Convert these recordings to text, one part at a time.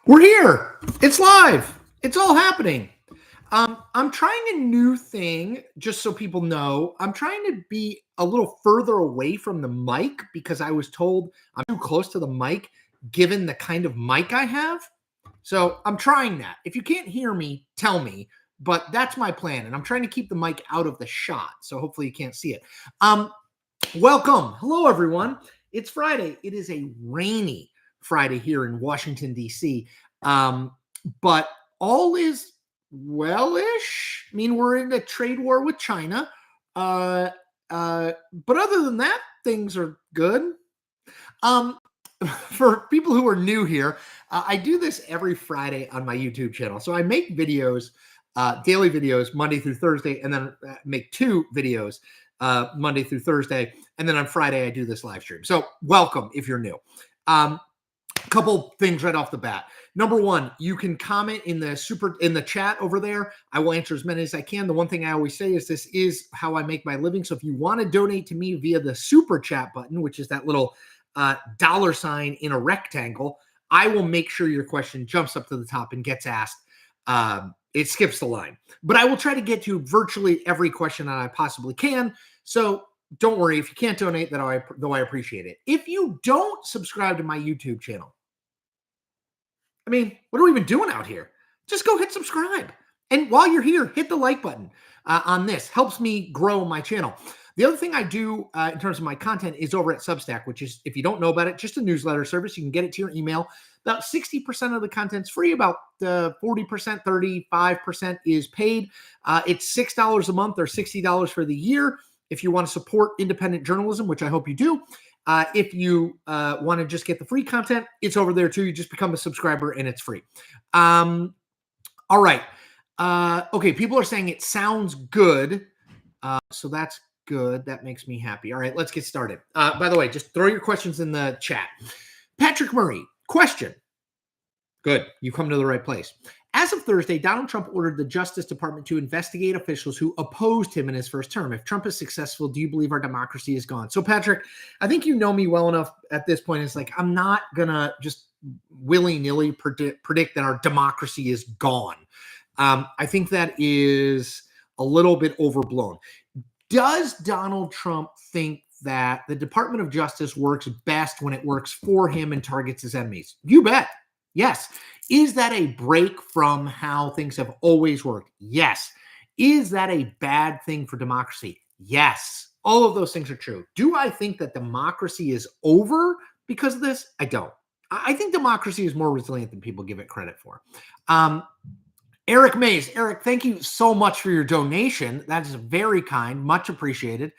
We're here. It's live. It's all happening. I'm trying a new thing, just so people know. I'm trying to be a little further away from the mic because I was told I'm too close to the mic given the kind of mic I have. So I'm trying that. If you can't hear me, tell me. But that's my plan. And I'm trying to keep the mic out of the shot. So hopefully you can't see it. Welcome. Hello, everyone. It's Friday. It is a rainy Friday here in Washington, D.C. But all is well-ish. I mean, we're in a trade war with China. But other than that, things are good. For people who are new here, I do this every Friday on my YouTube channel. So I make videos, daily videos, Monday through Thursday, and then make two videos Monday through Thursday. And then on Friday, I do this live stream. So welcome if you're new. Couple things right off the bat. Number one, you can comment in the chat over there. I will answer as many as I can. The one thing I always say is this is how I make my living. So if you want to donate to me via the super chat button, which is that little dollar sign in a rectangle, I will make sure your question jumps up to the top and gets asked. It skips the line, but I will try to get to virtually every question that I possibly can. So don't worry if you can't donate, though I appreciate it. If you don't subscribe to my YouTube channel, I mean, what are we even doing out here? Just go hit subscribe. And while you're here, hit the like button on this. Helps me grow my channel. The other thing I do in terms of my content is over at Substack, which is, if you don't know about it, just a newsletter service. You can get it to your email. About 60% of the content's free. About 40%, 35% is paid. It's $6 a month or $60 for the year. If you want to support independent journalism, which I hope you do. If you want to just get the free content, it's over there too. You just become a subscriber and it's free. All right. Okay, people are saying it sounds good. So that's good. That makes me happy. All right, let's get started. By the way, just throw your questions in the chat. Patrick Murray, question. Good. You come to the right place. As of Thursday, Donald Trump ordered the Justice Department to investigate officials who opposed him in his first term. If Trump is successful, do you believe our democracy is gone? So, Patrick, I think you know me well enough at this point. It's like, I'm not going to just willy-nilly predict that our democracy is gone. I think that is a little bit overblown. Does Donald Trump think that the Department of Justice works best when it works for him and targets his enemies? You bet. Yes. Is that a break from how things have always worked? Yes. Is that a bad thing for democracy? Yes. All of those things are true. Do I think that democracy is over because of this? I don't. I think democracy is more resilient than people give it credit for. Eric Mays. Eric, thank you so much for your donation. That is very kind. Much appreciated.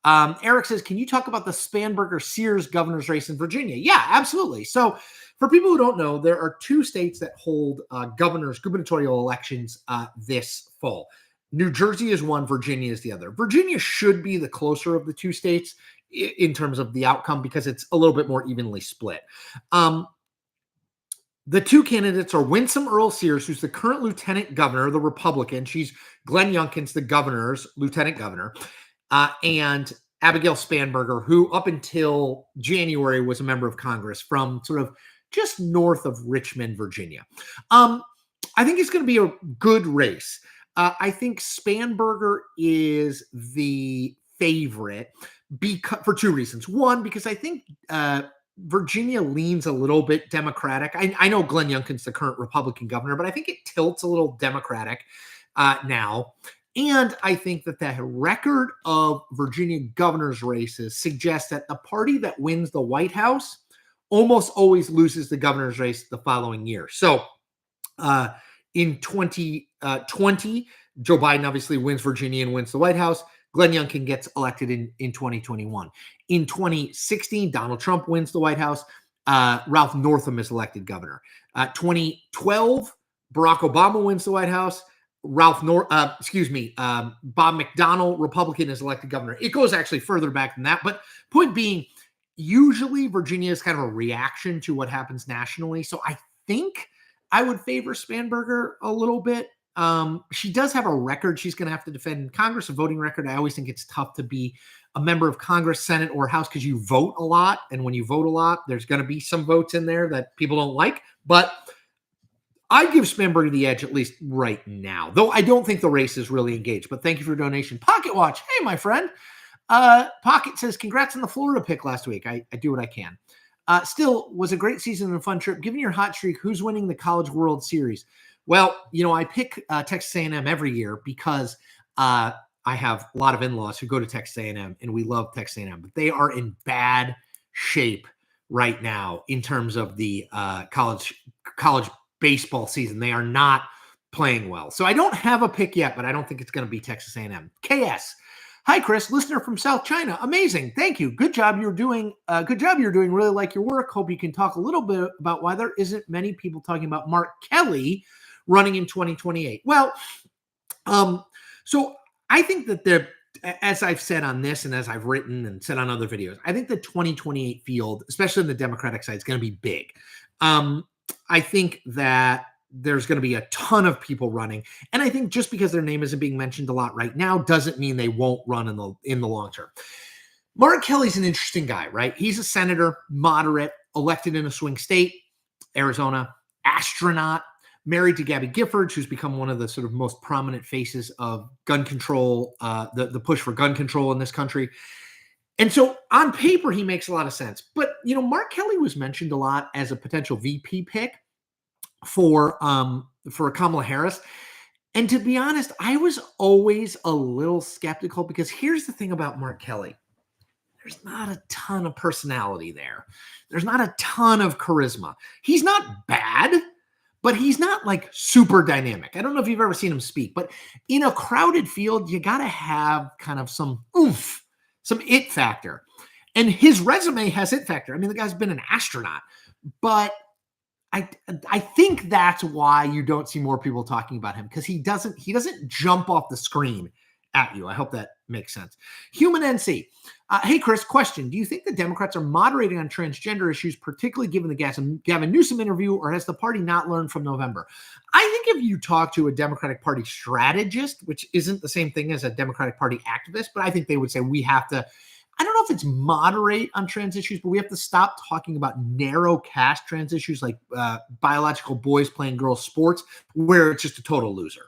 Eric says, can you talk about the Spanberger-Sears governor's race in Virginia? Yeah, absolutely. So for people who don't know, there are two states that hold gubernatorial elections this fall. New Jersey is one, Virginia is the other. Virginia should be the closer of the two states in terms of the outcome because it's a little bit more evenly split. The two candidates are Winsome Earle-Sears, who's the current lieutenant governor, the Republican. She's Glenn Youngkin's the governor's lieutenant governor. And Abigail Spanberger, who up until January was a member of Congress from sort of just north of Richmond, Virginia. I think it's going to be a good race. I think Spanberger is the favorite for two reasons. One, because I think Virginia leans a little bit Democratic. I know Glenn Youngkin's the current Republican governor, but I think it tilts a little Democratic now. And I think that the record of Virginia governor's races suggests that the party that wins the White House almost always loses the governor's race the following year. So in 2020, Joe Biden obviously wins Virginia and wins the White House. Glenn Youngkin gets elected in 2021. In 2016, Donald Trump wins the White House. Ralph Northam is elected governor. 2012, Barack Obama wins the White House. Bob McDonnell, Republican, is elected governor. It goes actually further back than that. But point being, usually Virginia is kind of a reaction to what happens nationally. So I think I would favor Spanberger a little bit. She does have a record she's going to have to defend in Congress, a voting record. I always think it's tough to be a member of Congress, Senate, or House because you vote a lot. And when you vote a lot, there's going to be some votes in there that people don't like. But I give Spanberg the edge, at least right now, though I don't think the race is really engaged. But thank you for your donation. Pocket Watch. Hey, my friend. Pocket says, congrats on the Florida pick last week. I do what I can. Still, was a great season and a fun trip. Given your hot streak, who's winning the College World Series? Well, I pick Texas A&M every year because I have a lot of in-laws who go to Texas A&M, and we love Texas A&M. But they are in bad shape right now in terms of the college baseball season. They are not playing well. So I don't have a pick yet, but I don't think it's going to be Texas A&M. KS. Hi, Chris, listener from South China. Amazing. Thank you. Good job you're doing. Really like your work. Hope you can talk a little bit about why there isn't many people talking about Mark Kelly running in 2028. Well, so I think that as I've said on this and as I've written and said on other videos, I think the 2028 field, especially in the Democratic side, is going to be big. I think that there's going to be a ton of people running. And I think just because their name isn't being mentioned a lot right now doesn't mean they won't run in the long term. Mark Kelly's an interesting guy, right? He's a senator, moderate, elected in a swing state, Arizona, astronaut, married to Gabby Giffords, who's become one of the sort of most prominent faces of gun control, the push for gun control in this country. And so on paper, he makes a lot of sense. But, Mark Kelly was mentioned a lot as a potential VP pick for Kamala Harris. And to be honest, I was always a little skeptical because here's the thing about Mark Kelly. There's not a ton of personality there. There's not a ton of charisma. He's not bad, but he's not like super dynamic. I don't know if you've ever seen him speak, but in a crowded field, you got to have kind of some oomph, some it factor. And his resume has it factor. I mean, the guy's been an astronaut, but I think that's why you don't see more people talking about him, because he doesn't jump off the screen at you. I hope that makes sense. Human NC. Hey, Chris, question. Do you think the Democrats are moderating on transgender issues, particularly given the Gavin Newsom interview, or has the party not learned from November? I think if you talk to a Democratic Party strategist, which isn't the same thing as a Democratic Party activist, but I think they would say we have to, I don't know if it's moderate on trans issues, but we have to stop talking about narrow caste trans issues like biological boys playing girls sports, where it's just a total loser.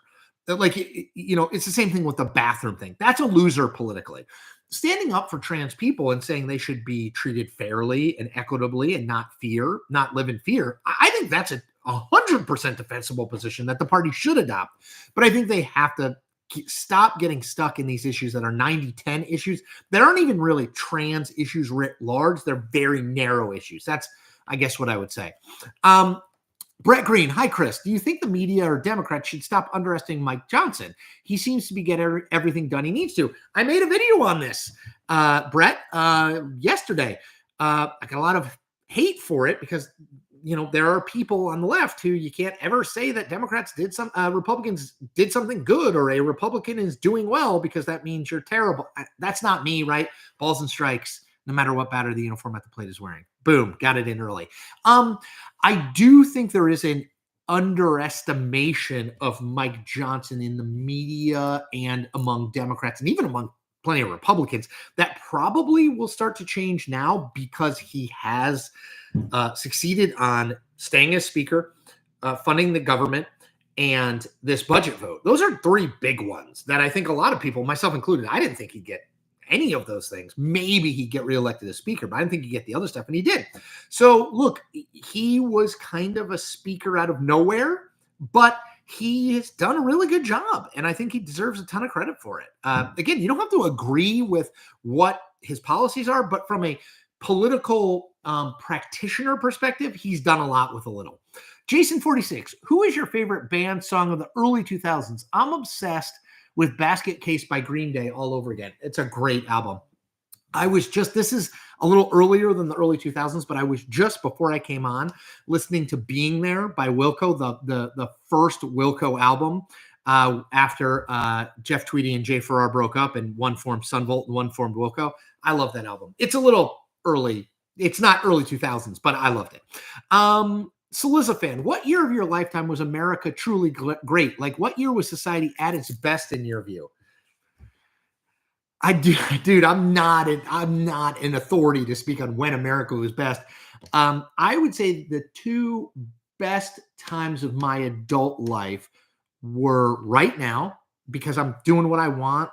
Like, it's the same thing with the bathroom thing. That's a loser politically. Standing up for trans people and saying they should be treated fairly and equitably and not live in fear, I think that's a 100% defensible position that the party should adopt. But I think they have to stop getting stuck in these issues that are 90-10 issues that aren't even really trans issues writ large. They're very narrow issues. That's, I guess, what I would say. Brett Green. Hi, Chris. Do you think the media or Democrats should stop underestimating Mike Johnson? He seems to be getting everything done he needs to. I made a video on this, Brett, yesterday. I got a lot of hate for it because there are people on the left who you can't ever say that Republicans did something good or a Republican is doing well, because that means you're terrible. That's not me, right? Balls and strikes, no matter what batter the uniform at the plate is wearing. Boom, got it in early. I do think there is an underestimation of Mike Johnson in the media and among Democrats and even among plenty of Republicans. That probably will start to change now because he has succeeded on staying as speaker, funding the government, and this budget vote. Those are three big ones that I think a lot of people, myself included, I didn't think he'd get any of those things. Maybe he'd get reelected as speaker, but I didn't think he'd get the other stuff, and he did. So look, he was kind of a speaker out of nowhere, but he has done a really good job, and I think he deserves a ton of credit for it. Again, you don't have to agree with what his policies are, but from a political practitioner perspective, he's done a lot with a little. Jason 46, who is your favorite band song of the early 2000s? I'm obsessed with Basket Case by Green Day all over again. It's a great album. This is a little earlier than the early 2000s, but I was just before I came on listening to Being There by Wilco, the first Wilco album after Jeff Tweedy and Jay Farrar broke up, and one formed Sunvolt and one formed Wilco. I love that album. It's a little early. It's not early 2000s, but I loved it. Cillizza fan, what year of your lifetime was America truly great? Like, what year was society at its best in your view? Dude, I'm not an authority to speak on when America was best. I would say the two best times of my adult life were right now because I'm doing what I want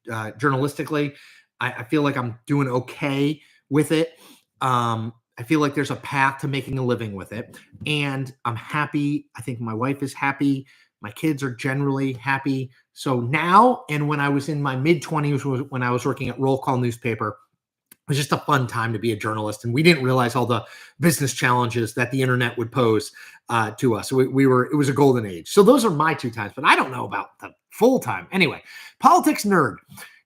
journalistically. I feel like I'm doing okay with it. I feel like there's a path to making a living with it. And I'm happy. I think my wife is happy. My kids are generally happy. So now, and when I was in my mid-20s, when I was working at Roll Call newspaper, it was just a fun time to be a journalist. And we didn't realize all the business challenges that the internet would pose to us. So it was a golden age. So those are my 2 times, but I don't know about the full time. Anyway, politics nerd.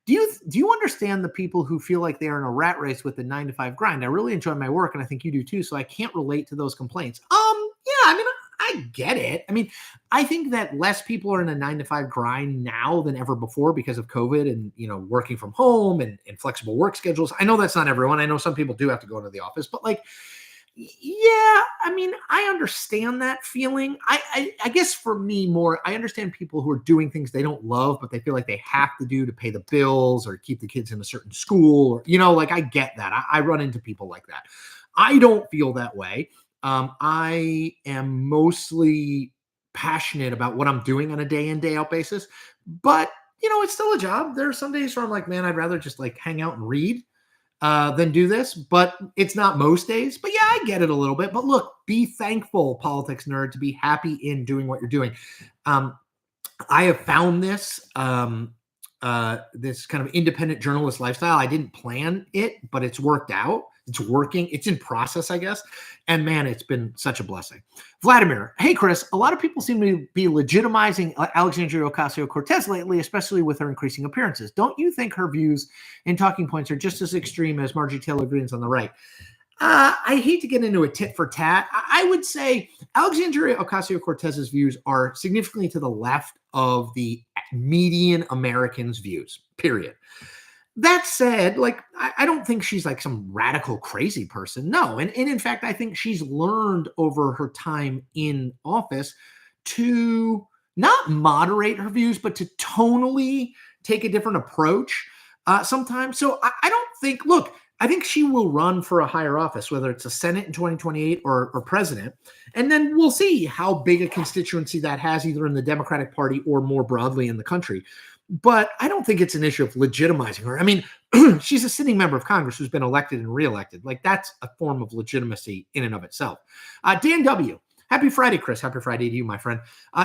Do you understand the people who feel like they are in a rat race with the 9-to-5 grind? I really enjoy my work, and I think you do too. So I can't relate to those complaints. Yeah, I mean, I get it. I mean, I think that less people are in a 9-to-5 grind now than ever before because of COVID and working from home and flexible work schedules. I know that's not everyone. I know some people do have to go into the office, but like, yeah, I mean, I understand that feeling. I guess for me more, I understand people who are doing things they don't love, but they feel like they have to do to pay the bills or keep the kids in a certain school, or, like I get that. I run into people like that. I don't feel that way. I am mostly passionate about what I'm doing on a day in, day out basis, but it's still a job. There are some days where I'm like, man, I'd rather just like hang out and read than do this, but it's not most days. But yeah, I get it a little bit. But look, be thankful, politics nerd, to be happy in doing what you're doing. I have found this this kind of independent journalist lifestyle. I didn't plan it, but it's worked out. It's working. It's in process, I guess. And man, it's been such a blessing. Vladimir, hey, Chris, a lot of people seem to be legitimizing Alexandria Ocasio-Cortez lately, especially with her increasing appearances. Don't you think her views and talking points are just as extreme as Marjorie Taylor Greene's on the right? I hate to get into a tit for tat. I would say Alexandria Ocasio-Cortez's views are significantly to the left of the median American's views, period. That said, like, I don't think she's like some radical crazy person. No. And in fact, I think she's learned over her time in office to not moderate her views, but to tonally take a different approach sometimes. So I don't think, look, I think she will run for a higher office, whether it's a Senate in 2028 or president. And then we'll see how big a constituency that has, either in the Democratic Party or more broadly in the country. But I don't think it's an issue of legitimizing her. I mean, she's a sitting member of Congress who's been elected and reelected. Like, that's a form of legitimacy in and of itself. Dan W., happy Friday, Chris. Happy Friday to you, my friend.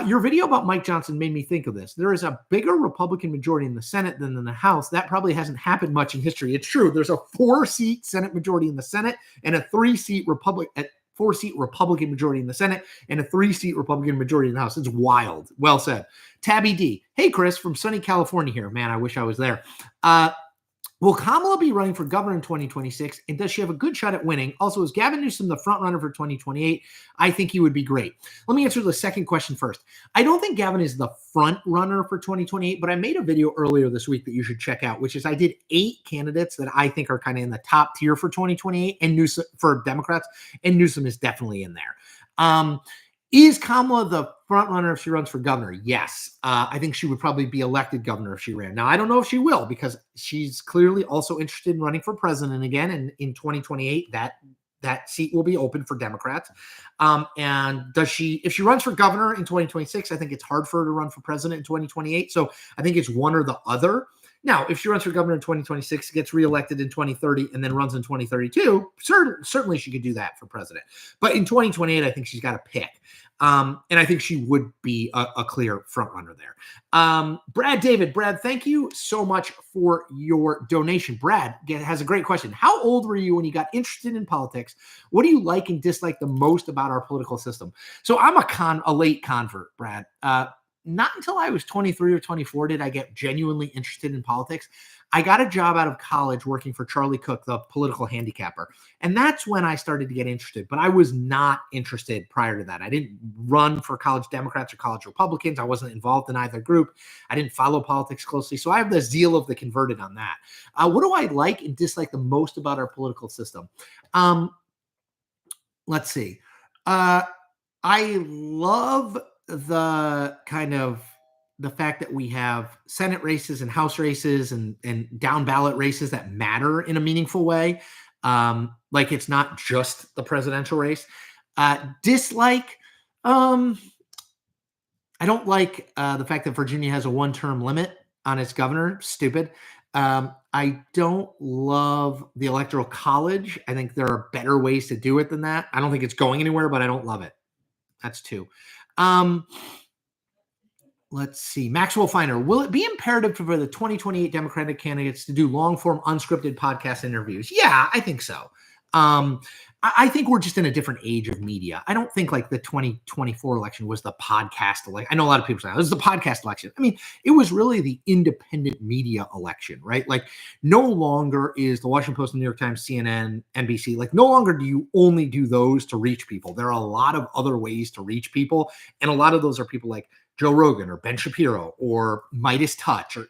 Your video about Mike Johnson made me think of this. There is a bigger Republican majority in the Senate than in the House. That probably hasn't happened much in history. It's true. There's a 4-seat Senate majority in the Senate and a 4-seat Republican majority in the Senate and a 3-seat Republican majority in the House. It's wild. Well said. Tabby D. Hey, Chris, from sunny California here. Man, I wish I was there. Will Kamala be running for governor in 2026? And does she have a good shot at winning? Also, is Gavin Newsom the front runner for 2028? I think he would be great. Let me answer the second question first. I don't think Gavin is the front runner for 2028, but I made a video earlier this week that you should check out, which is I did 8 candidates that I think are kind of in the top tier for 2028 and Newsom for Democrats, and Newsom is definitely in there. Is Kamala the front runner if she runs for governor? Yes. I think she would probably be elected governor if she ran. Now, I don't know if she will, because she's clearly also interested in running for president again. And in 2028, that seat will be open for Democrats. And if she runs for governor in 2026, I think it's hard for her to run for president in 2028. So I think it's one or the other. Now, if she runs for governor in 2026, gets reelected in 2030, and then runs in 2032, certainly she could do that for president. But in 2028, I think she's got to pick. And I think she would be a clear front runner there. Brad, thank you so much for your donation. Brad has a great question. How old were you when you got interested in politics? What do you like and dislike the most about our political system? So I'm a late convert, Brad. Not until I was 23 or 24 did I get genuinely interested in politics. I got a job out of college working for Charlie Cook, the political handicapper. And that's when I started to get interested. But I was not interested prior to that. I didn't run for college Democrats or college Republicans. I wasn't involved in either group. I didn't follow politics closely. So I have the zeal of the converted on that. What do I like and dislike the most about our political system? Let's see. I love the fact that we have Senate races and House races and down ballot races that matter in a meaningful way. Like, it's not just the presidential race. Dislike. I don't like the fact that Virginia has a one-term limit on its governor. Stupid. I don't love the Electoral College. I think there are better ways to do it than that. I don't think it's going anywhere, but I don't love it. That's two. Let's see. Maxwell Finer. Will it be imperative for the 2028 Democratic candidates to do long-form unscripted podcast interviews? Yeah, I think so. I think we're just in a different age of media. I don't think like the 2024 election was the podcast election. I know a lot of people say it was the podcast election. I mean, it was really the independent media election, right? Like no longer is the Washington Post, the New York Times, CNN, NBC, like no longer do you only do those to reach people. There are a lot of other ways to reach people. And a lot of those are people like Joe Rogan or Ben Shapiro or Midas Touch or,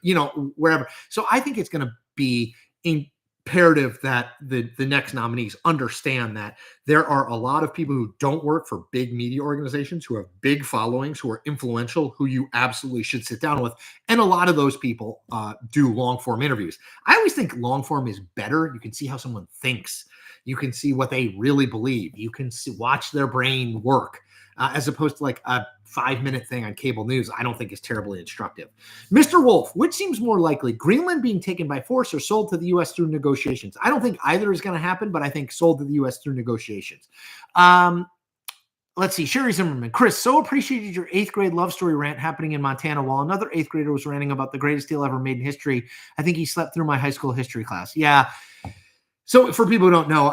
wherever. So I think it's going to be imperative that the next nominees understand that there are a lot of people who don't work for big media organizations, who have big followings, who are influential, who you absolutely should sit down with. And a lot of those people do long form interviews. I always think long form is better. You can see how someone thinks. You can see what they really believe. You can watch their brain work. As opposed to like a 5-minute thing on cable news, I don't think is terribly instructive. Mr. Wolf, which seems more likely, Greenland being taken by force or sold to the U.S. through negotiations? I don't think either is going to happen, but I think sold to the U.S. through negotiations. Let's see. Sherry Zimmerman. Chris, so appreciated your 8th grade love story rant happening in Montana while another 8th grader was ranting about the greatest deal ever made in history. I think he slept through my high school history class. Yeah. So for people who don't know,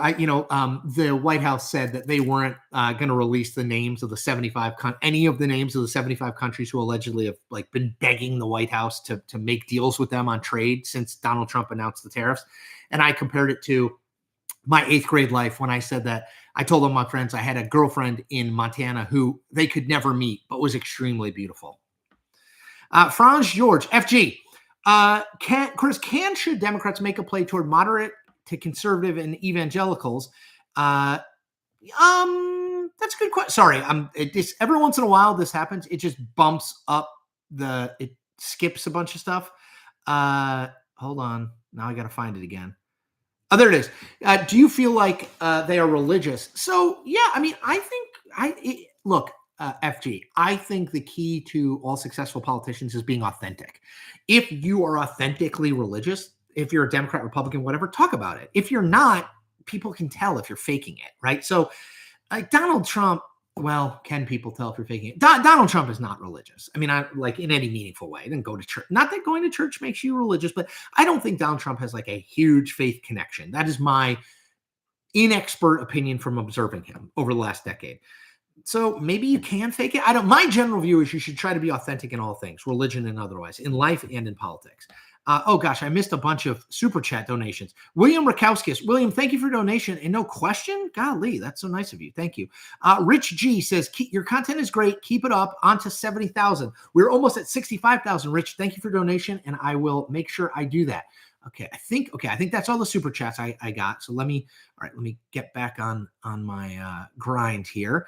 the White House said that they weren't going to release the names of the 75 any of the names of the 75 countries who allegedly have like been begging the White House to make deals with them on trade since Donald Trump announced the tariffs. And I compared it to my 8th grade life when I said that I told all my friends I had a girlfriend in Montana who they could never meet, but was extremely beautiful. Franz George, FG. Should Democrats make a play toward moderate to conservative and evangelicals? That's a good question. Sorry, every once in a while this happens. It just bumps up it skips a bunch of stuff. Hold on. Now I got to find it again. Oh, there it is. Do you feel like they are religious? So yeah, I mean, look, FG, I think the key to all successful politicians is being authentic. If you are authentically religious, if you're a Democrat, Republican, whatever, talk about it. If you're not, people can tell if you're faking it, right? So like Donald Trump, well, can people tell if you're faking it? Donald Trump is not religious. I mean, like in any meaningful way. He didn't go to church. Not that going to church makes you religious, but I don't think Donald Trump has like a huge faith connection. That is my inexpert opinion from observing him over the last decade. So maybe you can fake it. My general view is you should try to be authentic in all things, religion and otherwise, in life and in politics. Oh gosh, I missed a bunch of super chat donations. William Rakowskis. William, thank you for your donation. And no question. Golly, that's so nice of you. Thank you. Rich G says, your content is great. Keep it up. On to 70,000. We're almost at 65,000. Rich, thank you for donation. And I will make sure I do that. Okay, I think that's all the super chats I got. So let me get back on my grind here.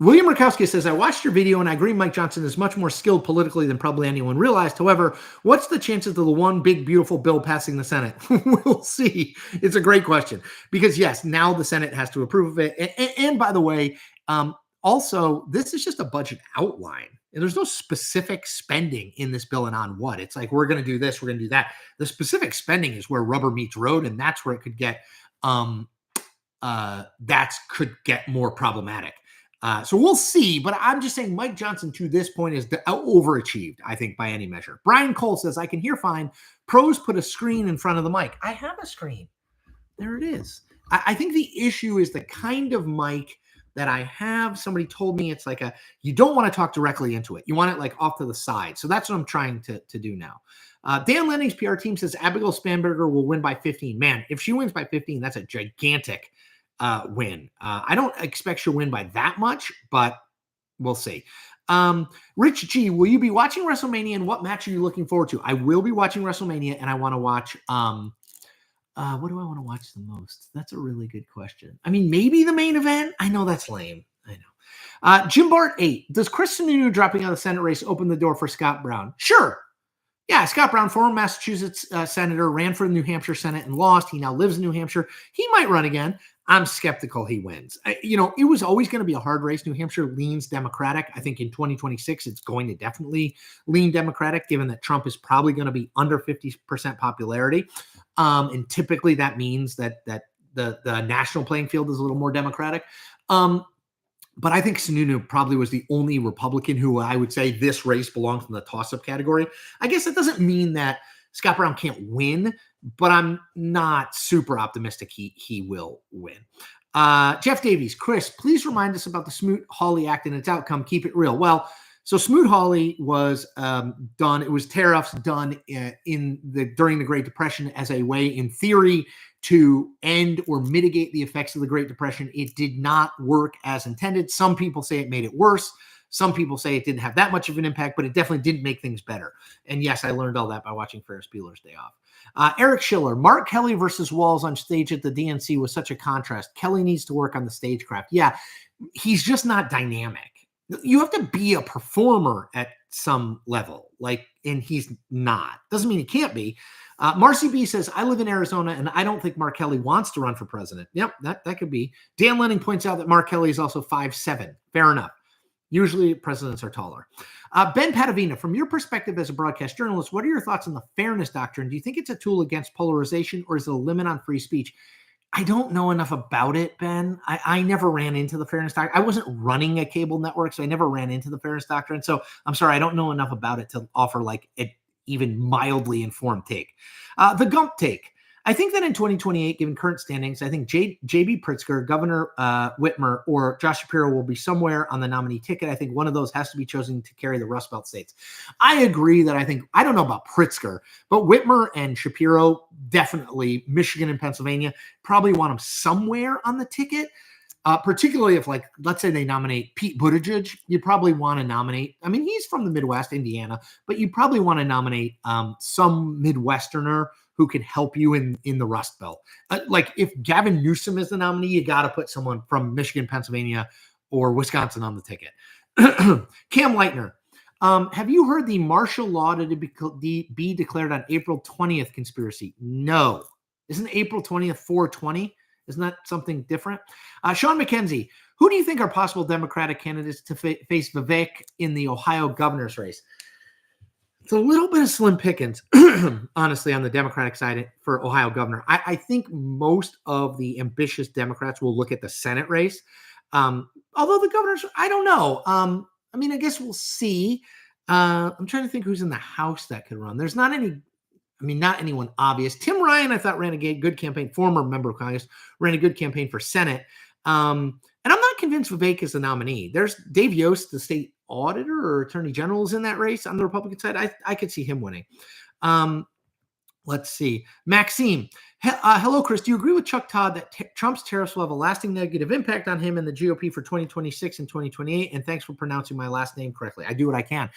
William Rakowski says, I watched your video and I agree Mike Johnson is much more skilled politically than probably anyone realized. However, what's the chances of the one big, beautiful bill passing the Senate? We'll see. It's a great question because, yes, now the Senate has to approve of it. And by the way, also, this is just a budget outline. And there's no specific spending in this bill and on what. It's like, we're going to do this, we're going to do that. The specific spending is where rubber meets road, and that's where it could get more problematic. So we'll see, but I'm just saying Mike Johnson to this point is overachieved, I think, by any measure. Brian Cole says, I can hear fine. Pros put a screen in front of the mic. I have a screen. There it is. I think the issue is the kind of mic that I have. Somebody told me it's like you don't want to talk directly into it. You want it like off to the side. So that's what I'm trying to do now. Dan Lenning's PR team says Abigail Spanberger will win by 15. Man, if she wins by 15, that's a gigantic win. I don't expect she'll win by that much, but we'll see. Rich G, will you be watching WrestleMania and what match are you looking forward to? I will be watching WrestleMania and I want to watch, what do I want to watch the most? That's a really good question. I mean, maybe the main event. I know that's lame. I know. Jim Bart 8, does Chris Sununu dropping out of the Senate race open the door for Scott Brown? Sure. Yeah, Scott Brown, former Massachusetts senator, ran for the New Hampshire Senate and lost. He now lives in New Hampshire. He might run again. I'm skeptical he wins. It was always going to be a hard race. New Hampshire leans Democratic. I think in 2026, it's going to definitely lean Democratic, given that Trump is probably going to be under 50% popularity. And typically that means that the national playing field is a little more Democratic. But I think Sununu probably was the only Republican who I would say this race belongs in the toss-up category. I guess that doesn't mean that Scott Brown can't win, but I'm not super optimistic he will win. Jeff Davies, Chris, please remind us about the Smoot-Hawley Act and its outcome. Keep it real. Well, so Smoot-Hawley was done. It was tariffs done during the Great Depression as a way, in theory, to end or mitigate the effects of the Great Depression. It did not work as intended. Some people say it made it worse. Some people say it didn't have that much of an impact, but it definitely didn't make things better. And yes, I learned all that by watching Ferris Bueller's Day Off. Eric Schiller, Mark Kelly versus Walz on stage at the DNC was such a contrast. Kelly needs to work on the stagecraft. Yeah, he's just not dynamic. You have to be a performer at some level, and he's not. Doesn't mean he can't be. Marcy B says, I live in Arizona, and I don't think Mark Kelly wants to run for president. Yep, that could be. Dan Lenning points out that Mark Kelly is also 5'7". Fair enough. Usually presidents are taller. Ben Padavina, from your perspective as a broadcast journalist, what are your thoughts on the fairness doctrine? Do you think it's a tool against polarization, or is it a limit on free speech? I don't know enough about it, Ben. I never ran into the fairness doctrine. I wasn't running a cable network, so I never ran into the fairness doctrine. So I'm sorry, I don't know enough about it to offer an even mildly informed take. The Gump take. I think that in 2028, given current standings, I think J.B. Pritzker, Governor Whitmer, or Josh Shapiro will be somewhere on the nominee ticket. I think one of those has to be chosen to carry the Rust Belt states. I agree that I don't know about Pritzker, but Whitmer and Shapiro, definitely Michigan and Pennsylvania, probably want them somewhere on the ticket. Particularly if, let's say they nominate Pete Buttigieg, you probably want to nominate, he's from the Midwest, Indiana, but you probably want to nominate some Midwesterner who can help you in the Rust Belt. If Gavin Newsom is the nominee, you got to put someone from Michigan, Pennsylvania, or Wisconsin on the ticket. Cam Leitner, have you heard the martial law to be declared on April 20th conspiracy? No. Isn't April 20th 420? Isn't that something different? Sean McKenzie, who do you think are possible Democratic candidates to face Vivek in the Ohio governor's race? It's a little bit of slim pickings, honestly, on the Democratic side for Ohio governor. I think most of the ambitious Democrats will look at the Senate race. Although the governors, I don't know. I guess we'll see. I'm trying to think who's in the House that could run. There's not any, not anyone obvious. Tim Ryan, I thought, ran a good campaign, former member of Congress, ran a good campaign for Senate. And I'm not convinced Vivek is the nominee. There's Dave Yost, the state auditor or attorney general, is in that race on the Republican side. I could see him winning. Let's see. Maxime. Hello, Chris. Do you agree with Chuck Todd that Trump's tariffs will have a lasting negative impact on him and the GOP for 2026 and 2028? And thanks for pronouncing my last name correctly. I do what I can.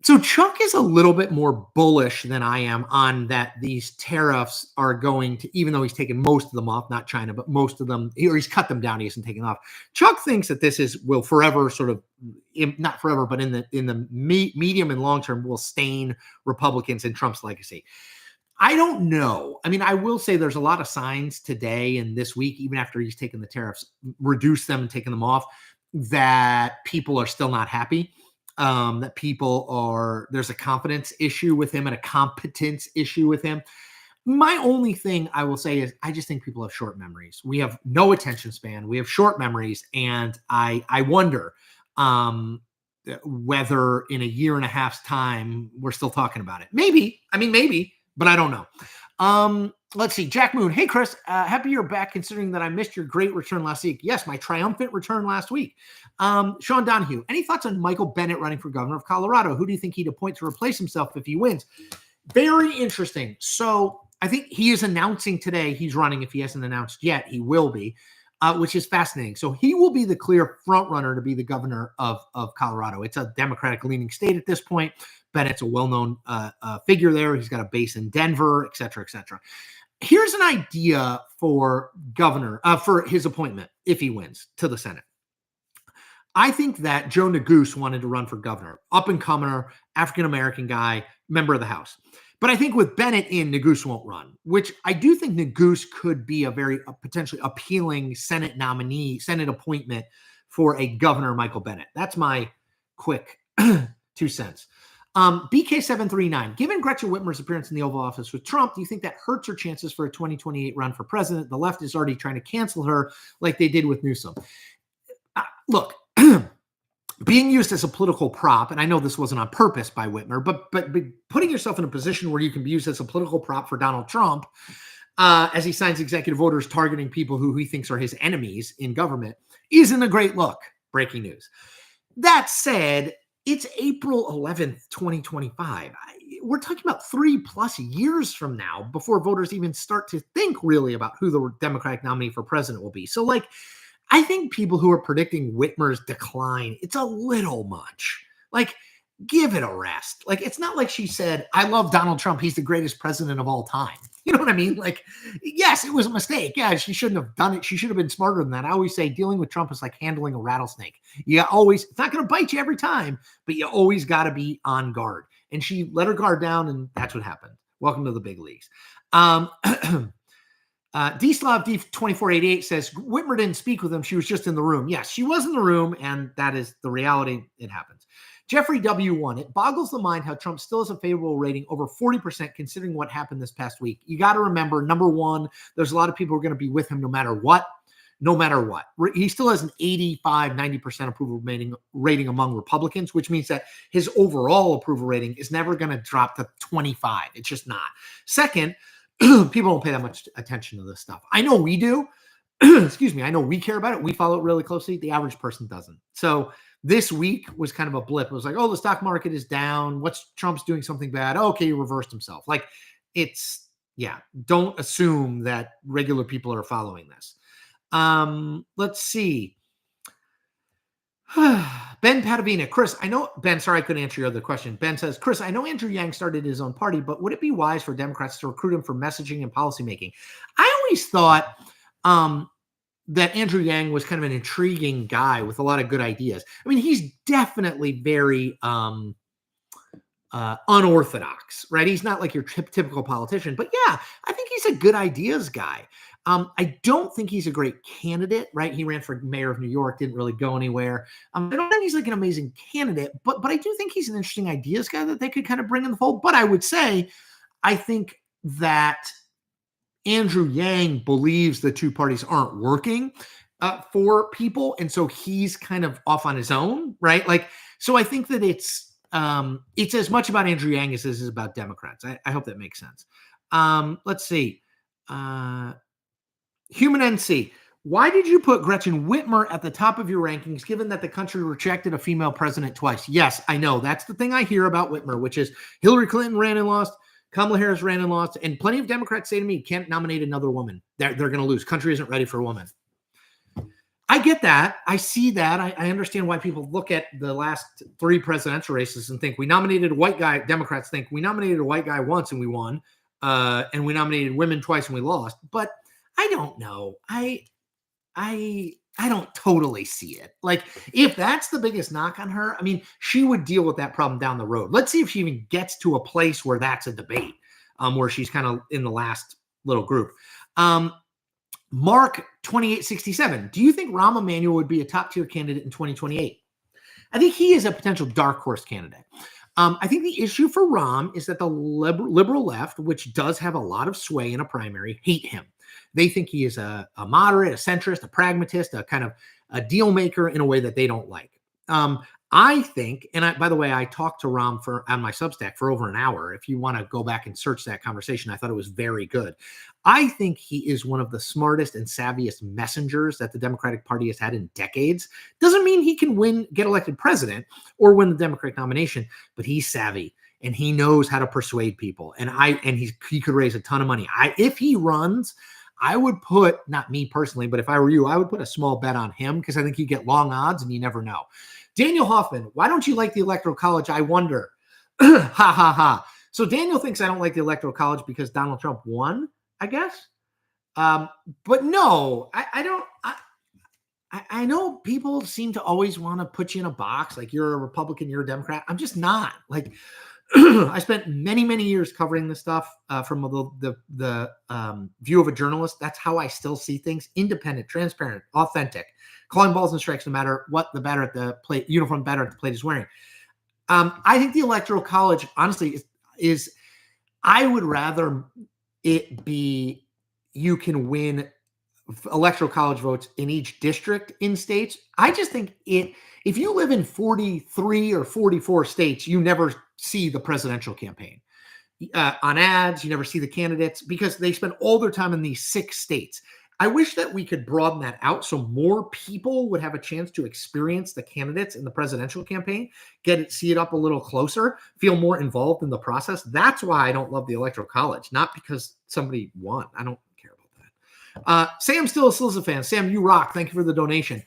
So Chuck is a little bit more bullish than I am on that these tariffs are going to, even though he's taken most of them off, not China, but most of them, or he's cut them down, he hasn't taken off. Chuck thinks that this will forever sort of, not forever, but in the medium and long term will stain Republicans and Trump's legacy. I don't know. I will say there's a lot of signs today and this week, even after he's taken the tariffs, reduced them and taken them off, that people are still not happy. That there's a confidence issue with him and a competence issue with him. My only thing I will say is I just think people have short memories. We have no attention span. We have short memories. And I wonder whether in a year and a half's time, we're still talking about it. Maybe, but I don't know. Let's see. Jack Moon. Hey, Chris, happy you're back considering that I missed your great return last week. Yes, my triumphant return last week. Sean Donahue. Any thoughts on Michael Bennet running for governor of Colorado? Who do you think he'd appoint to replace himself if he wins? Very interesting. So I think he is announcing today he's running. If he hasn't announced yet, he will be, which is fascinating. So he will be the clear front runner to be the governor of Colorado. It's a Democratic leaning state at this point. Bennett's a well-known figure there. He's got a base in Denver, et cetera, et cetera. Here's an idea for governor, for his appointment if he wins to the Senate. I think that Joe Neguse wanted to run for governor, up-and-comer, African-American guy, member of the House. But I think with Bennett in, Neguse won't run, which I do think Neguse could be a very potentially appealing Senate nominee, Senate appointment for a Governor Michael Bennett. That's my quick 2 cents. BK739, given Gretchen Whitmer's appearance in the Oval Office with Trump, do you think that hurts her chances for a 2028 run for president? The left is already trying to cancel her like they did with Newsom. Look, being used as a political prop, and I know this wasn't on purpose by Whitmer, but putting yourself in a position where you can be used as a political prop for Donald Trump as he signs executive orders targeting people who he thinks are his enemies in government isn't a great look. Breaking news. That said, it's April 11th, 2025. We're talking about 3+ years from now before voters even start to think really about who the Democratic nominee for president will be. So, like, I think people who are predicting Whitmer's decline, it's a little much. Like, give it a rest. Like, it's not like she said, I love Donald Trump. He's the greatest president of all time. You know what I mean? Like, yes, it was a mistake. Yeah, she shouldn't have done it. She should have been smarter than that. I always say dealing with Trump is like handling a rattlesnake. It's not going to bite you every time, but you always got to be on guard. And she let her guard down, and that's what happened. Welcome to the big leagues. D-Slav D2488 says, Whitmer didn't speak with him. She was just in the room. Yes, she was in the room, and that is the reality. It happens. Jeffrey W1, it boggles the mind how Trump still has a favorable rating over 40% considering what happened this past week. You got to remember, number one, there's a lot of people who are going to be with him no matter what. No matter what. He still has an 85, 90% approval rating among Republicans, which means that his overall approval rating is never going to drop to 25. It's just not. Second, people don't pay that much attention to this stuff. I know we do. Excuse me. I know we care about it. We follow it really closely. The average person doesn't. So this week was kind of a blip. It was like, oh, the stock market is down. Trump's doing something bad. Oh, okay, he reversed himself. Like, don't assume that regular people are following this. Let's see. Ben Padavina, Chris, I know, Ben, sorry I couldn't answer your other question. Ben says, Chris, I know Andrew Yang started his own party, but would it be wise for Democrats to recruit him for messaging and policymaking? I always thought that Andrew Yang was kind of an intriguing guy with a lot of good ideas. I mean, he's definitely very unorthodox, right? He's not like your typical politician, but yeah, I think he's a good ideas guy. I don't think he's a great candidate, right? He ran for mayor of New York, didn't really go anywhere. I don't think he's like an amazing candidate, but I do think he's an interesting ideas guy that they could kind of bring in the fold. But I would say, I think that Andrew Yang believes the two parties aren't working for people. And so he's kind of off on his own, right? Like, so I think that it's as much about Andrew Yang as it is about Democrats. I hope that makes sense. Let's see. Human NC, why did you put Gretchen Whitmer at the top of your rankings, given that the country rejected a female president twice? Yes, I know. That's the thing I hear about Whitmer, which is Hillary Clinton ran and lost, Kamala Harris ran and lost, and plenty of Democrats say to me, can't nominate another woman. They're going to lose. Country isn't ready for a woman. I get that. I see that. I understand why people look at the last 3 presidential races and think we nominated a white guy. Democrats think we nominated a white guy once and we won, and we nominated women twice and we lost. But I don't know. I don't totally see it. Like, if that's the biggest knock on her, I mean, she would deal with that problem down the road. Let's see if she even gets to a place where that's a debate, where she's kind of in the last little group. Mark 2867, do you think Rahm Emanuel would be a top tier candidate in 2028? I think he is a potential dark horse candidate. I think the issue for Rahm is that the liberal left, which does have a lot of sway in a primary, hate him. They think he is a moderate, a centrist, a pragmatist, a kind of a deal maker in a way that they don't like. I think, and by the way, I talked to Rahm on my Substack for over an hour. If you want to go back and search that conversation, I thought it was very good. I think he is one of the smartest and savviest messengers that the Democratic Party has had in decades. Doesn't mean he can get elected president or win the Democratic nomination, but he's savvy and he knows how to persuade people. And he could raise a ton of money. If he runs, I would put, not me personally, but if I were you, I would put a small bet on him because I think you get long odds and you never know. Daniel Hoffman, why don't you like the Electoral College? I wonder. Ha, ha, ha. So Daniel thinks I don't like the Electoral College because Donald Trump won, I guess. But no, I don't. I know people seem to always want to put you in a box, like you're a Republican, you're a Democrat. I'm just not. Like, I spent many, many years covering this stuff from the view of a journalist. That's how I still see things: independent, transparent, authentic, calling balls and strikes no matter what the batter at the plate, uniform batter at the plate is wearing. I think the Electoral College, honestly, is I would rather it be you can win Electoral College votes in each district in states. I just think if you live in 43 or 44 states, you never see the presidential campaign on ads. You never see the candidates because they spend all their time in these 6 states. I wish that we could broaden that out so more people would have a chance to experience the candidates in the presidential campaign, see it up a little closer, feel more involved in the process. That's why I don't love the Electoral College, not because somebody won. I don't care about that. Sam's still a Cillizza fan. Sam, you rock. Thank you for the donation.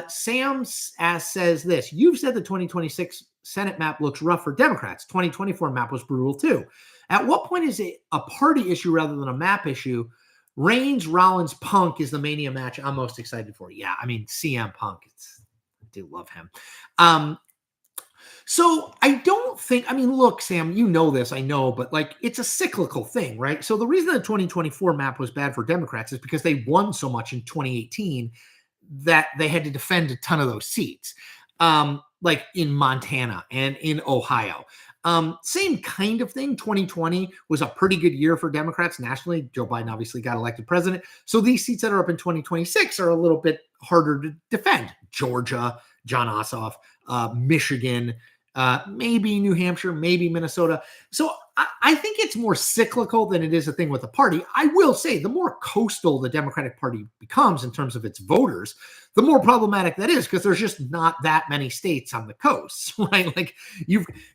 Sam says this: you've said the 2026 Senate map looks rough for Democrats. 2024 map was brutal too. At what point is it a party issue rather than a map issue? Reigns, Rollins, Punk is the Mania match I'm most excited for. Yeah, I mean, CM Punk, I do love him. So I don't think, I mean, look, Sam, you know this, I know, but like it's a cyclical thing, right? So the reason the 2024 map was bad for Democrats is because they won so much in 2018 that they had to defend a ton of those seats, like in Montana and in Ohio. Same kind of thing. 2020 was a pretty good year for Democrats nationally. Joe Biden obviously got elected president. So these seats that are up in 2026 are a little bit harder to defend. Georgia, John Ossoff, Michigan, maybe New Hampshire, maybe Minnesota. So I think it's more cyclical than it is a thing with the party. I will say the more coastal the Democratic Party becomes in terms of its voters, the more problematic that is because there's just not that many states on the coast, right? Like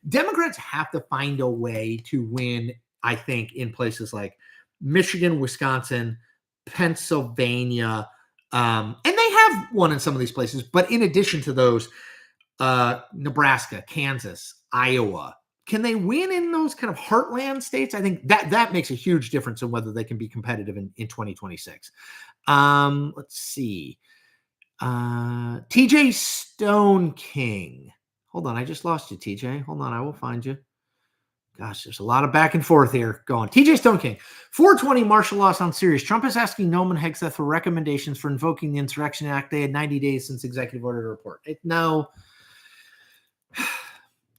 Democrats have to find a way to win, I think, in places like Michigan, Wisconsin, Pennsylvania, and they have won in some of these places. But in addition to those, Nebraska, Kansas, Iowa, can they win in those kind of heartland states? I think that makes a huge difference in whether they can be competitive in 2026. Let's see. TJ Stone King. Hold on, I just lost you, TJ. Hold on, I will find you. Gosh, there's a lot of back and forth here going. TJ Stone King. 420 martial law sounds serious. Trump is asking Noman Hegseth for recommendations for invoking the Insurrection Act. They had 90 days since executive order to report. No.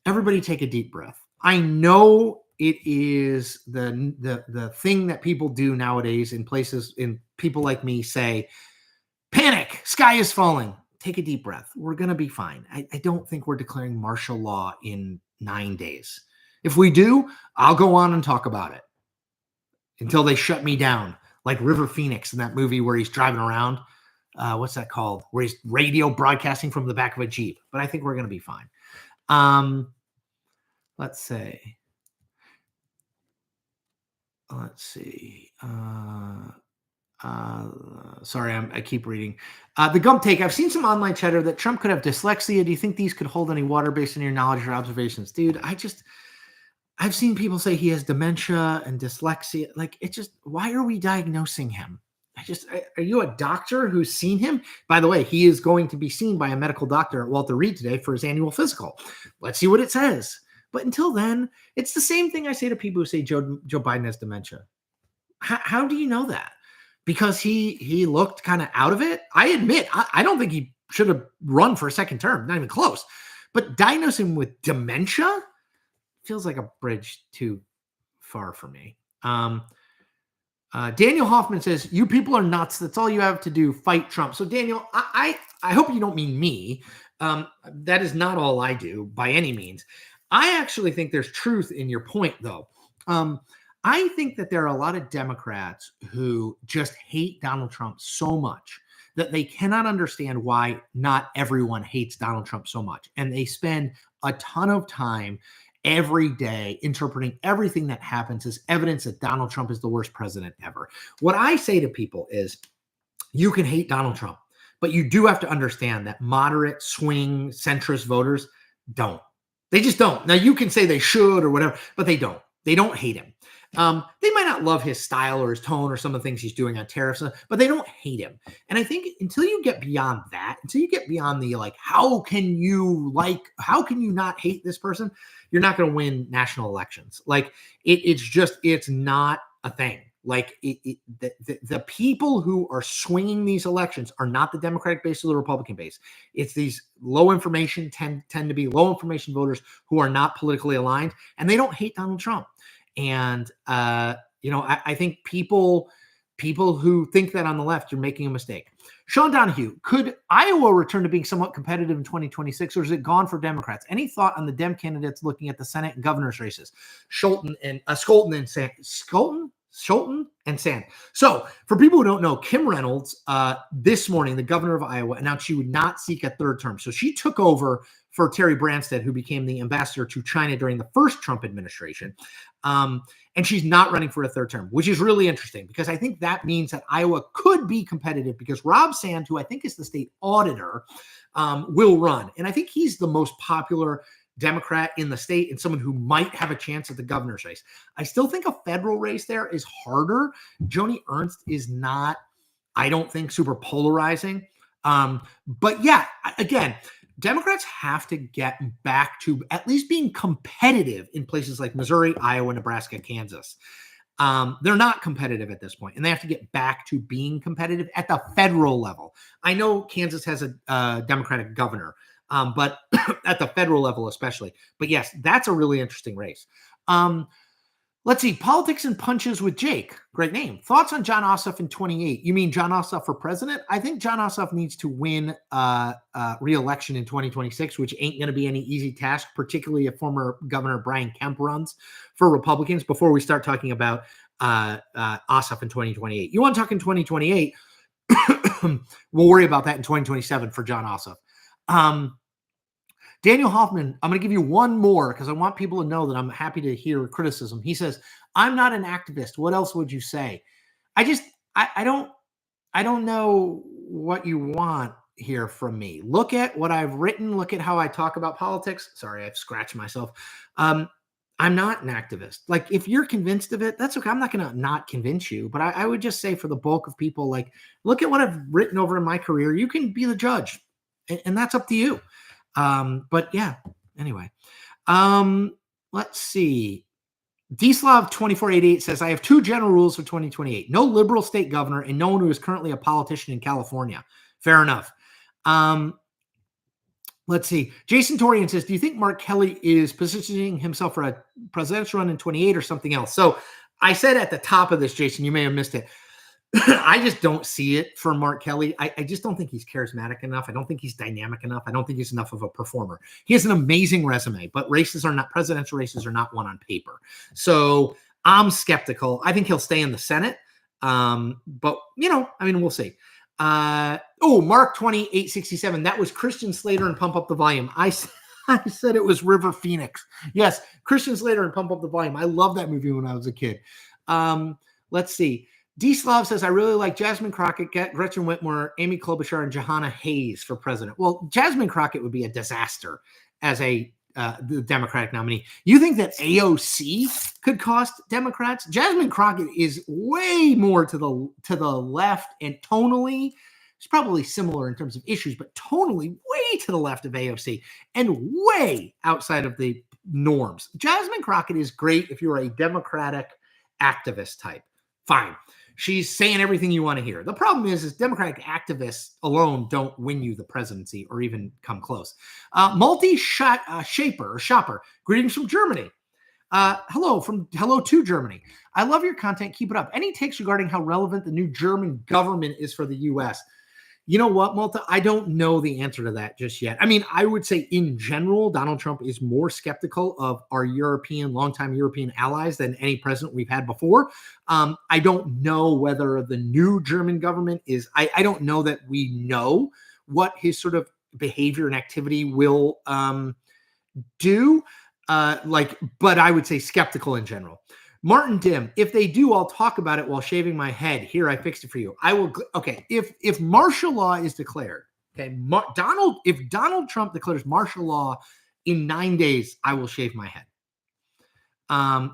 Everybody take a deep breath. I know it is the thing that people do nowadays in places, in people like me say, panic, sky is falling. Take a deep breath. We're going to be fine. I don't think we're declaring martial law in 9 days. If we do, I'll go on and talk about it until they shut me down, like River Phoenix in that movie where he's driving around. What's that called? Where he's radio broadcasting from the back of a Jeep. But I think we're going to be fine. Let's see. Sorry, I keep reading. The Gump Take. I've seen some online chatter that Trump could have dyslexia. Do you think these could hold any water based on your knowledge or observations? Dude, I've seen people say he has dementia and dyslexia. Like, why are we diagnosing him? Are you a doctor who's seen him? By the way, he is going to be seen by a medical doctor at Walter Reed today for his annual physical. Let's see what it says. But until then, it's the same thing I say to people who say Joe Biden has dementia. How do you know that? Because he looked kind of out of it? I admit, I don't think he should have run for a second term, not even close. But diagnosing him with dementia feels like a bridge too far for me. Daniel Hoffman says, you people are nuts. That's all you have to do. Fight Trump. So Daniel, I hope you don't mean me. That is not all I do by any means. I actually think there's truth in your point, though. I think that there are a lot of Democrats who just hate Donald Trump so much that they cannot understand why not everyone hates Donald Trump so much. And they spend a ton of time every day interpreting everything that happens as evidence that Donald Trump is the worst president ever. What I say to people is, you can hate Donald Trump, but you do have to understand that moderate, swing, centrist voters don't. They just don't. Now, you can say they should or whatever, but they don't. They don't hate him. They might not love his style or his tone or some of the things he's doing on tariffs, but they don't hate him. And I think until you get beyond that, until you get beyond the like, how can you not hate this person? You're not going to win national elections. Like it's not a thing. Like the people who are swinging these elections are not the Democratic base or the Republican base. It's these low information tend to be low information voters who are not politically aligned, and they don't hate Donald Trump. And I think people who think that on the left, you're making a mistake. Sean Donahue, could Iowa return to being somewhat competitive in 2026, or is it gone for Democrats? Any thought on the Dem candidates looking at the Senate and governor's races? Scholten and Sand. So for people who don't know, Kim Reynolds, this morning, the governor of Iowa, announced she would not seek a third term. So she took over for Terry Branstad, who became the ambassador to China during the first Trump administration. And she's not running for a third term, which is really interesting because I think that means that Iowa could be competitive because Rob Sand, who I think is the state auditor, will run. And I think he's the most popular Democrat in the state and someone who might have a chance at the governor's race. I still think a federal race there is harder. Joni Ernst is not, I don't think, super polarizing. But yeah, again, Democrats have to get back to at least being competitive in places like Missouri, Iowa, Nebraska, Kansas. They're not competitive at this point, and they have to get back to being competitive at the federal level. I know Kansas has a Democratic governor, but at the federal level especially. But yes, that's a really interesting race. Let's see. Politics and Punches with Jake. Great name. Thoughts on Jon Ossoff in 28? You mean Jon Ossoff for president? I think Jon Ossoff needs to win re-election in 2026, which ain't going to be any easy task, particularly if former Governor Brian Kemp runs for Republicans before we start talking about Ossoff in 2028. You want to talk in 2028? We'll worry about that in 2027 for Jon Ossoff. Daniel Hoffman, I'm going to give you one more because I want people to know that I'm happy to hear criticism. He says, I'm not an activist. What else would you say? I don't know what you want here from me. Look at what I've written. Look at how I talk about politics. Sorry, I've scratched myself. I'm not an activist. Like, if you're convinced of it, that's okay. I'm not going to not convince you, but I would just say for the bulk of people, like, look at what I've written over in my career. You can be the judge, and that's up to you. But yeah, anyway, let's see. Dslav 2488 says, I have two general rules for 2028. No liberal state governor and no one who is currently a politician in California. Fair enough. Let's see. Jason Torian says, do you think Mark Kelly is positioning himself for a presidential run in 28 or something else? So I said at the top of this, Jason, you may have missed it. I just don't see it for Mark Kelly. I just don't think he's charismatic enough. I don't think he's dynamic enough. I don't think he's enough of a performer. He has an amazing resume, but presidential races are not one on paper. So I'm skeptical. I think he'll stay in the Senate. But we'll see. Mark 2867. That was Christian Slater and Pump Up the Volume. I said it was River Phoenix. Yes, Christian Slater and Pump Up the Volume. I loved that movie when I was a kid. Let's see. D-Slav says, I really like Jasmine Crockett, Gretchen Whitmer, Amy Klobuchar, and Jahana Hayes for president. Well, Jasmine Crockett would be a disaster as the Democratic nominee. You think that AOC could cost Democrats? Jasmine Crockett is way more to the left, and tonally, it's probably similar in terms of issues, but tonally way to the left of AOC and way outside of the norms. Jasmine Crockett is great if you're a Democratic activist type. Fine. She's saying everything you want to hear. The problem is Democratic activists alone don't win you the presidency or even come close. Shopper. Greetings from Germany. Hello to Germany. I love your content. Keep it up. Any takes regarding how relevant the new German government is for the U.S.? You know what, Malta? I don't know the answer to that just yet. I mean, I would say in general, Donald Trump is more skeptical of our longtime European allies than any president we've had before. I don't know whether the new German government is, I don't know that we know what his sort of behavior and activity will do. But I would say skeptical in general. Martin Dim, if they do, I'll talk about it while shaving my head. Here, I fixed it for you. I will. Okay, if martial law is declared, okay, if Donald Trump declares martial law in 9 days, I will shave my head.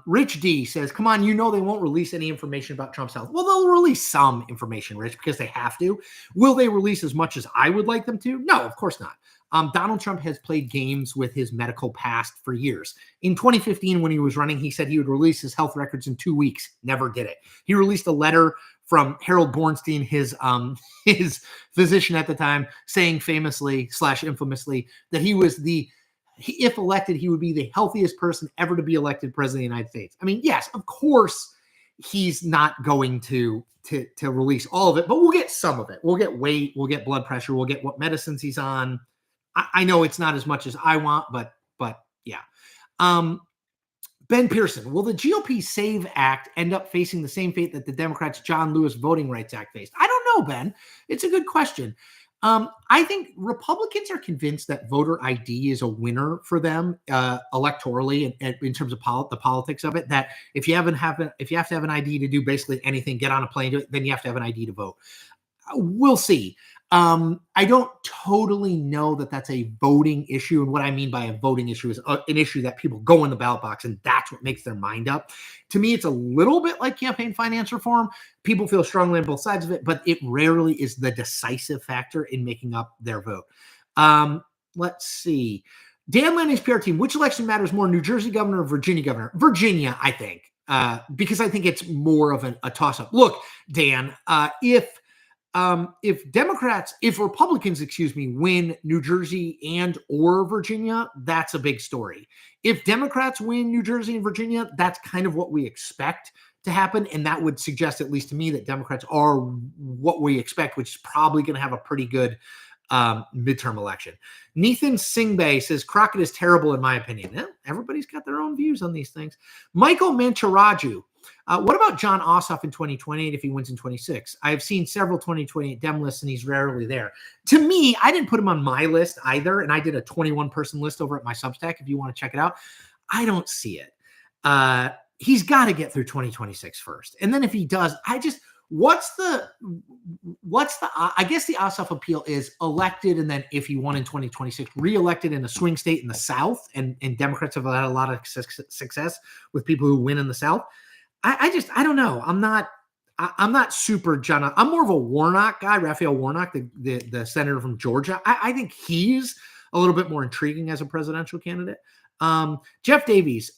Rich D says, come on, they won't release any information about Trump's health. Well, they'll release some information, Rich, because they have to. Will they release as much as I would like them to? No, of course not. Donald Trump has played games with his medical past for years. In 2015, when he was running, he said he would release his health records in 2 weeks. Never did it. He released a letter from Harold Bornstein, his physician at the time, saying famously / infamously that he was if elected, he would be the healthiest person ever to be elected president of the United States. I mean, yes, of course, he's not going to release all of it, but we'll get some of it. We'll get weight, we'll get blood pressure, we'll get what medicines he's on. I know it's not as much as I want, but yeah. Ben Pearson, will the GOP SAVE Act end up facing the same fate that the Democrats' John Lewis Voting Rights Act faced? I don't know, Ben. It's a good question. I think Republicans are convinced that voter ID is a winner for them electorally and in terms of the politics of it. That if you have to have an ID to do basically anything, get on a plane, then you have to have an ID to vote. We'll see. I don't totally know that that's a voting issue. And what I mean by a voting issue is an issue that people go in the ballot box and that's what makes their mind up. To me, it's a little bit like campaign finance reform. People feel strongly on both sides of it, but it rarely is the decisive factor in making up their vote. Let's see. Dan Lanning's PR team, which election matters more, New Jersey governor or Virginia governor? Virginia, I think, because I think it's more of a toss-up. Look, Dan, if Republicans, win New Jersey and or Virginia, that's a big story. If Democrats win New Jersey and Virginia, that's kind of what we expect to happen. And that would suggest, at least to me, that Democrats are what we expect, which is probably going to have a pretty good midterm election. Nathan Singbay says, Crockett is terrible in my opinion. Everybody's got their own views on these things. Michael Mancharaju, what about John Ossoff in 2028 if he wins in 26? I've seen several 2028 Dem lists and he's rarely there. To me, I didn't put him on my list either, and I did a 21-person list over at my Substack if you want to check it out. I don't see it. He's got to get through 2026 first. And then if he does, I guess the Ossoff appeal is elected, and then if he won in 2026, reelected in a swing state in the South, and Democrats have had a lot of success with people who win in the South. I don't know. I'm not super John. I'm more of a Warnock guy, Raphael Warnock, the senator from Georgia. I think he's a little bit more intriguing as a presidential candidate. Jeff Davies,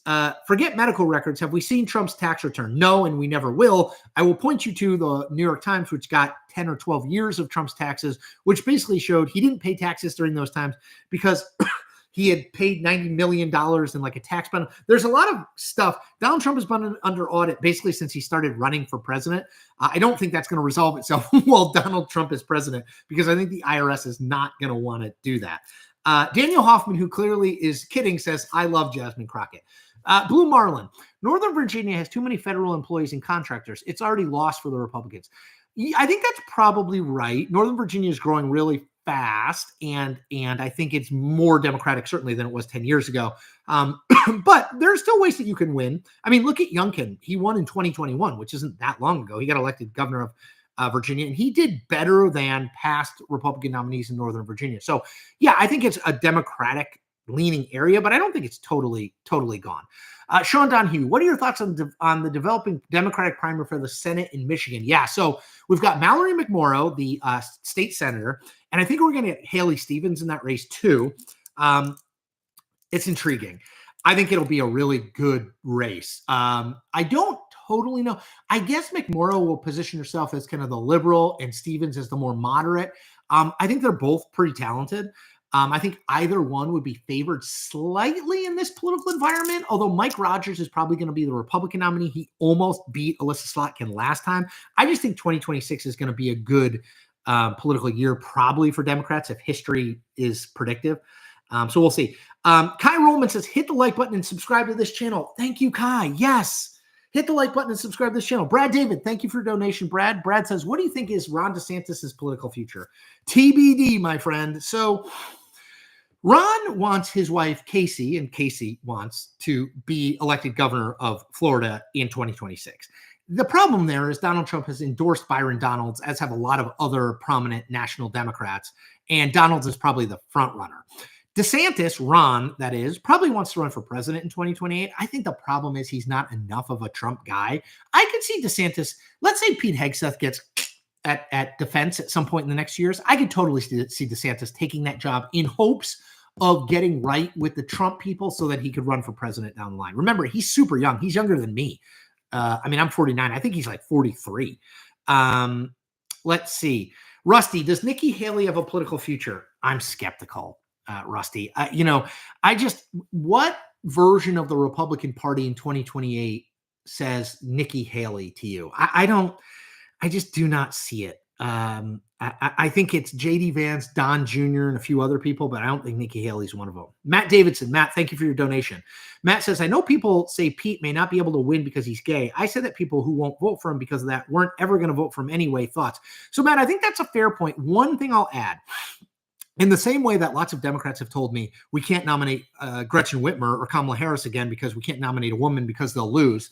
forget medical records. Have we seen Trump's tax return? No, and we never will. I will point you to the New York Times, which got 10 or 12 years of Trump's taxes, which basically showed he didn't pay taxes during those times because he had paid $90 million in like a tax benefit. There's a lot of stuff. Donald Trump has been under audit basically since he started running for president. I don't think that's going to resolve itself while Donald Trump is president, because I think the IRS is not going to want to do that. Daniel Hoffman, who clearly is kidding, says, I love Jasmine Crockett. Blue Marlin, Northern Virginia has too many federal employees and contractors. It's already lost for the Republicans. I think that's probably right. Northern Virginia is growing really fast, and I think it's more Democratic certainly than it was 10 years ago. But there are still ways that you can win. I mean, look at Youngkin. He won in 2021, which isn't that long ago. He got elected governor of Virginia, and he did better than past Republican nominees in Northern Virginia. So, yeah, I think it's a Democratic leaning area, but I don't think it's totally gone. Sean Donahue, what are your thoughts on the developing Democratic primary for the Senate in Michigan? Yeah, so we've got Mallory McMorrow, the state senator, and I think we're going to get Haley Stevens in that race too. It's intriguing. I think it'll be a really good race. I don't totally know. I guess McMorrow will position herself as kind of the liberal and Stevens as the more moderate. I think they're both pretty talented. I think either one would be favored slightly in this political environment, although Mike Rogers is probably going to be the Republican nominee. He almost beat Alyssa Slotkin last time. I just think 2026 is going to be a good political year, probably for Democrats, if history is predictive. So we'll see. Kai Rollman says, hit the like button and subscribe to this channel. Thank you, Kai. Yes. Hit the like button and subscribe to this channel. Brad David, thank you for your donation. Brad says, what do you think is Ron DeSantis' political future? TBD, my friend. So Ron wants his wife, Casey, and Casey wants to be elected governor of Florida in 2026. The problem there is Donald Trump has endorsed Byron Donalds, as have a lot of other prominent national Democrats, and Donalds is probably the front runner. DeSantis, Ron, that is, probably wants to run for president in 2028. I think the problem is he's not enough of a Trump guy. I could see DeSantis, let's say Pete Hegseth gets at defense at some point in the next years. I could totally see DeSantis taking that job in hopes of getting right with the Trump people so that he could run for president down the line. Remember, he's super young. He's younger than me. I mean, I'm 49. I think he's like 43. Let's see. Rusty, does Nikki Haley have a political future? I'm skeptical, Rusty. What version of the Republican Party in 2028 says Nikki Haley to you? I just do not see it. I think it's J.D. Vance, Don Jr., and a few other people, but I don't think Nikki Haley's one of them. Matt Davidson. Matt, thank you for your donation. Matt says, I know people say Pete may not be able to win because he's gay. I said that people who won't vote for him because of that weren't ever going to vote for him anyway. Thoughts? So, Matt, I think that's a fair point. One thing I'll add, in the same way that lots of Democrats have told me we can't nominate Gretchen Whitmer or Kamala Harris again because we can't nominate a woman because they'll lose,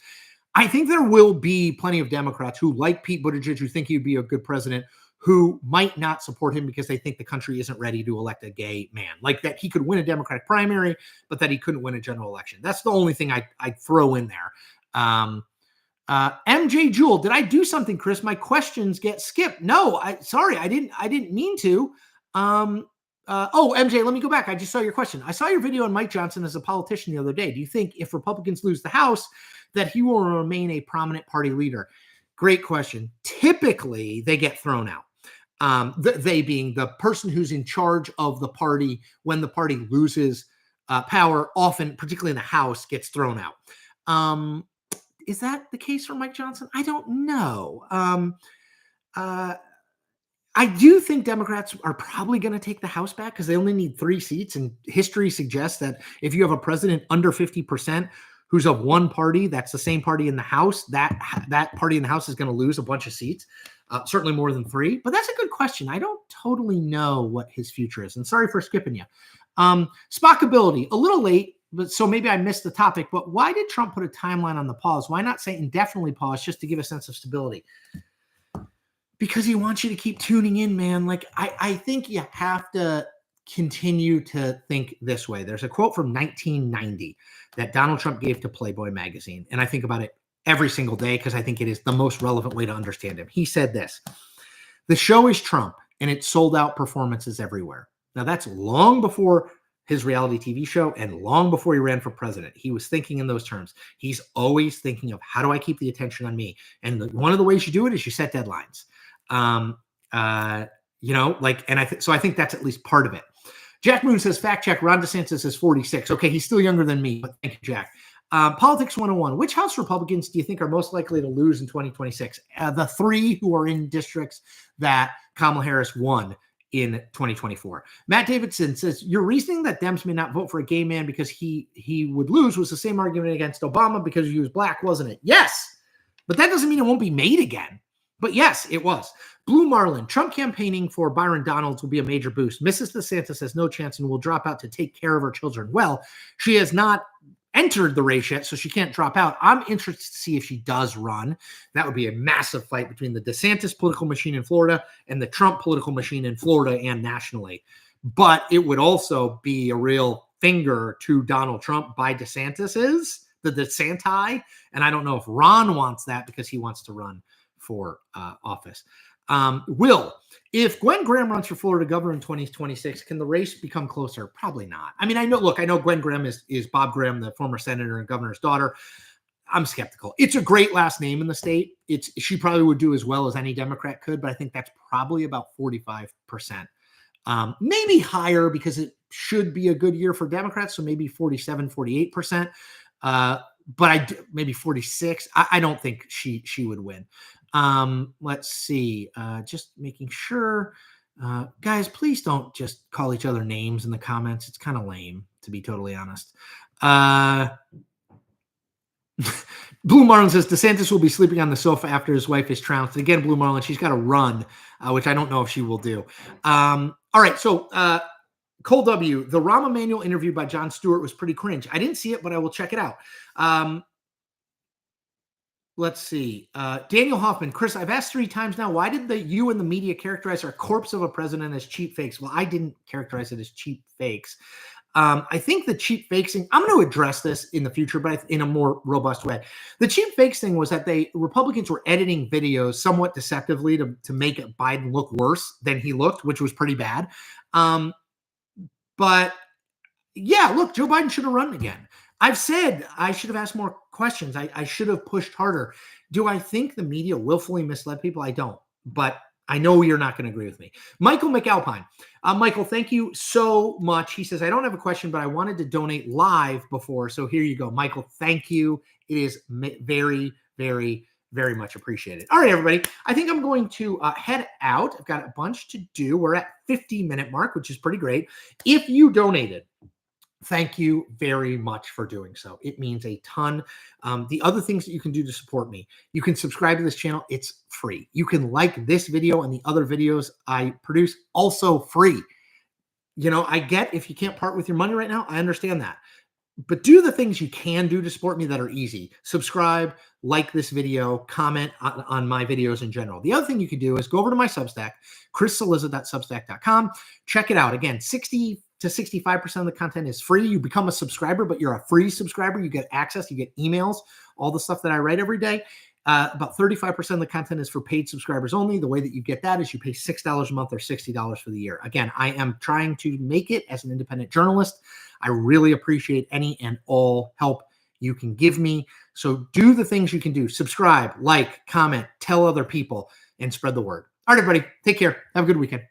I think there will be plenty of Democrats who like Pete Buttigieg, who think he'd be a good president, who might not support him because they think the country isn't ready to elect a gay man. Like that he could win a Democratic primary, but that he couldn't win a general election. That's the only thing I'd throw in there. MJ Jewel, did I do something, Chris? My questions get skipped. No, sorry, I didn't mean to. MJ, let me go back. I just saw your question. I saw your video on Mike Johnson as a politician the other day. Do you think if Republicans lose the House that he will remain a prominent party leader? Great question. Typically, they get thrown out. They being the person who's in charge of the party when the party loses power, often, particularly in the House, gets thrown out. Is that the case for Mike Johnson? I don't know. I do think Democrats are probably going to take the House back because they only need 3 seats. And history suggests that if you have a president under 50% who's of one party, that's the same party in the House, that party in the House is going to lose a bunch of seats, certainly more than 3. But that's a good question. I don't totally know what his future is. And sorry for skipping you. Spockability, a little late, but so maybe I missed the topic. But why did Trump put a timeline on the pause? Why not say indefinitely pause just to give a sense of stability? Because he wants you to keep tuning in, man. Like, I think you have to continue to think this way. There's a quote from 1990 that Donald Trump gave to Playboy magazine, and I think about it every single day because I think it is the most relevant way to understand him. He said this: the show is Trump, and it sold out performances everywhere. Now, that's long before his reality TV show and long before he ran for president. He was thinking in those terms. He's always thinking of, how do I keep the attention on me? And one of the ways you do it is you set deadlines. I think that's at least part of it. Jack Moon says, fact check, Ron DeSantis is 46. Okay, he's still younger than me, but thank you, Jack. Politics 101. Which House Republicans do you think are most likely to lose in 2026? The 3 who are in districts that Kamala Harris won in 2024. Matt Davidson says, your reasoning that Dems may not vote for a gay man because he would lose was the same argument against Obama because he was black, wasn't it? Yes, but that doesn't mean it won't be made again. But yes, it was. Blue Marlin, Trump campaigning for Byron Donalds will be a major boost. Mrs. DeSantis has no chance and will drop out to take care of her children. Well, she has not entered the race yet, so she can't drop out. I'm interested to see if she does run. That would be a massive fight between the DeSantis political machine in Florida and the Trump political machine in Florida and nationally. But it would also be a real finger to Donald Trump by DeSantis, the DeSanti. And I don't know if Ron wants that because he wants to run for office. Will, if Gwen Graham runs for Florida governor in 2026, can the race become closer? Probably not. I mean, I know Gwen Graham is Bob Graham, the former senator and governor's daughter. I'm skeptical. It's a great last name in the state. She probably would do as well as any Democrat could, but I think that's probably about 45%. Maybe higher because it should be a good year for Democrats, so maybe 47, 48%. But maybe 46. I don't think she would win. Let's see. Just making sure. Guys, please don't just call each other names in the comments. It's kind of lame, to be totally honest. Blue Marlin says DeSantis will be sleeping on the sofa after his wife is trounced. Again, Blue Marlin, she's got to run, which I don't know if she will do. All right. So, Cole W., the Rahm Emanuel interview by Jon Stewart was pretty cringe. I didn't see it, but I will check it out. Let's see. Daniel Hoffman, Chris, I've asked 3 times now, why did you and the media characterize our corpse of a president as cheap fakes? Well, I didn't characterize it as cheap fakes. I think the cheap fakes thing, I'm going to address this in the future, but in a more robust way. The cheap fakes thing was that Republicans were editing videos somewhat deceptively to make Biden look worse than he looked, which was pretty bad. But yeah, look, Joe Biden should have run again. I've said I should have asked more questions. I should have pushed harder. Do I think the media willfully misled people? I don't, but I know you're not going to agree with me. Michael McAlpine. Michael, thank you so much. He says, I don't have a question, but I wanted to donate live before. So here you go. Michael, thank you. It is very, very, very much appreciated. All right, everybody. I think I'm going to head out. I've got a bunch to do. We're at 50-minute mark, which is pretty great. If you donated, thank you very much for doing so. It means a ton. The other things that you can do to support me, you can subscribe to this channel. It's free. You can like this video and the other videos I produce, also free. You know, I get if you can't part with your money right now, I understand that. But do the things you can do to support me that are easy. Subscribe, like this video, comment on my videos in general. The other thing you can do is go over to my Substack, chriscillizza.substack.com. Check it out. Again, 60 to 65% of the content is free. You become a subscriber, but you're a free subscriber. You get access, you get emails, all the stuff that I write every day. About 35% of the content is for paid subscribers only. The way that you get that is you pay $6 a month or $60 for the year. Again, I am trying to make it as an independent journalist. I really appreciate any and all help you can give me. So do the things you can do. Subscribe, like, comment, tell other people, and spread the word. All right, everybody, take care. Have a good weekend.